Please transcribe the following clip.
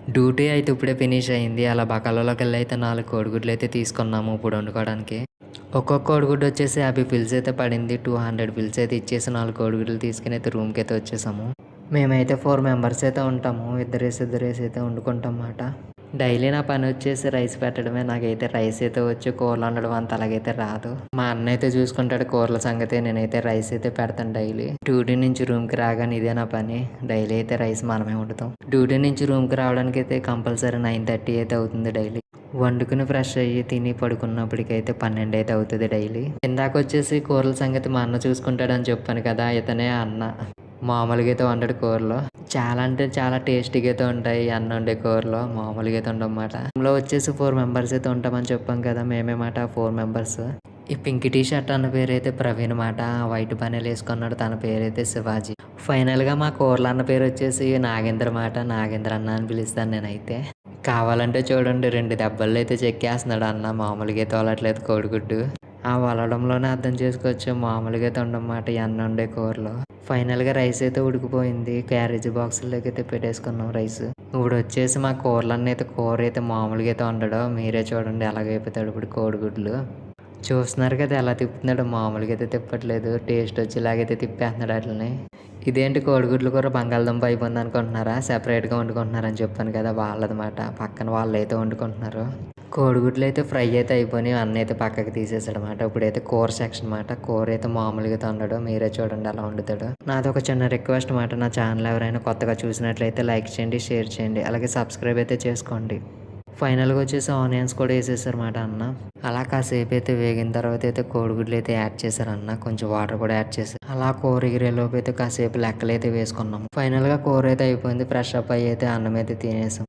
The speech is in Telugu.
డ్యూటీ అయితే ఇప్పుడే ఫినిష్ అయింది. అలా బకాలోకెళ్ళి అయితే 4 కోడిగుడ్లు అయితే తీసుకున్నాము ఇప్పుడు వండుకోవడానికి. ఒక్కొక్క కోడిగుడ్డు వచ్చేసి 50 పిల్స్ అయితే పడింది. 200 పిల్స్ అయితే ఇచ్చేసి 4 కోడిగుడ్లు తీసుకొని అయితే రూమ్‌కి అయితే వచ్చేసాము. మేమైతే 4 మెంబర్స్ అయితే ఉంటాము. ఇద్దరేసి అయితే వండుకుంటాం మాట. డైలీ నా పని వచ్చేసి రైస్ పెట్టడమే. నాకైతే రైస్ అయితే వచ్చు. కూరలు వండడం అంత అలాగైతే రాదు. మా అన్న అయితే చూసుకుంటాడు కూరల సంగతి. నేనైతే రైస్ అయితే పెడతాను డైలీ. డ్యూటీ నుంచి రూమ్‌కి రాగానే ఇదే నా పని. డైలీ అయితే రైస్ మనమే వండుతాం. డ్యూటీ నుంచి రూమ్‌కి రావడానికి అయితే కంపల్సరీ 9:30 అయితే అవుతుంది డైలీ. వండుకుని ఫ్రెష్ అయ్యి తిని పడుకున్నప్పటికైతే 12 అయితే అవుతుంది డైలీ. ఇందాకొచ్చేసి కూరల సంగతి మా అన్న చూసుకుంటాడని చెప్పాను కదా! ఇతనే అన్న. మామూలుగా అయితే వండడు కూరలు. చాలా అంటే చాలా టేస్టీగా అయితే ఉంటాయి అన్న వండే కూరలు. మామూలుగా అయితే ఉండవన్నమాట. రూమ్‌లో వచ్చేసి 4 మెంబర్స్ అయితే ఉంటామని చెప్పాం కదా! మేమే మాట 4 మెంబర్స్. ఈ పింక్ టీ షర్ట్ అన్న పేరైతే ప్రవీణ్ మాట. వైట్ బనీలు వేసుకున్నాడు. తన పేరైతే శివాజీ. ఫైనల్‌గా మా కూరల అన్న పేరు వచ్చేసి నాగేంద్ర మాట. నాగేంద్ర అన్న అని పిలుస్తాను నేనైతే. కావాలంటే చూడండి 2 దెబ్బల్లో అయితే చెక్కేస్తున్నాడు అన్న. మామూలుగా అయితే వదలట్లేదు కోడిగుడ్డు. ఆ వలడంలోనే అర్థం చేసుకోవచ్చు మామూలుగా అయితే ఉండమాట ఈ అన్న వండే కూరలు. ఫైనల్‌గా రైస్ అయితే ఉడికిపోయింది. క్యారేజీ బాక్సుల్లోకి అయితే పెట్టేసుకున్నాం రైస్. ఇప్పుడు వచ్చేసి మా కూరలన్నీ అయితే కూర అయితే మామూలుగా అయితే వండడు. మీరే చూడండి ఎలాగైపోతాడు ఇప్పుడు కోడిగుడ్లు. చూస్తున్నారు కదా ఎలా తిప్పుతున్నాడో మామూలుగా అయితే తిప్పట్లేదు. టేస్ట్ వచ్చేలాగైతే తిప్పేస్తున్నాడు ఆటిల్ని. ఇదేంటి కోడిగుడ్ల కూర బంగాళదుంప అయిపోయింది అనుకుంటున్నారా? సెపరేట్‌గా వండుకుంటున్నారని చెప్పాను కదా! వాళ్ళదమాట. పక్కన వాళ్ళైతే వండుకుంటున్నారు. కోడిగుడ్లు అయితే ఫ్రై అయితే అయిపోయినాయి. అన్న అయితే పక్కకి తీసేసాడనమాట. ఇప్పుడైతే కూర సెక్షన్ మాట. కూర అయితే మామూలుగా అయితే వండడు. మీరే చూడండి ఎలా వండుతాడో. నాదొక చిన్న రిక్వెస్ట్ మాట. నా ఛానల్ ఎవరైనా కొత్తగా చూసినట్లయితే లైక్ చేయండి, షేర్ చేయండి. అలాగే సబ్స్క్రైబ్ అయితే చేసుకోండి. ఫైనల్‌గా వచ్చేసి ఆనియన్స్ కూడా వేసేసారన్నమాట అన్న. అలా కాసేపు అయితే వేగిన తర్వాత అయితే కోడిగుడ్లు అయితే యాడ్ చేశారు అన్న. కొంచెం వాటర్ కూడా యాడ్ చేశారు. అలా కూర ఎగిరేలోపు అయితే కాసేపు లెక్కలైతే వేసుకున్నాము. ఫైనల్‌గా కూర అయితే అయిపోయింది. ఫ్రెష్ అప్ అయ్యి అయితే అన్నం అయితే తినేసాం.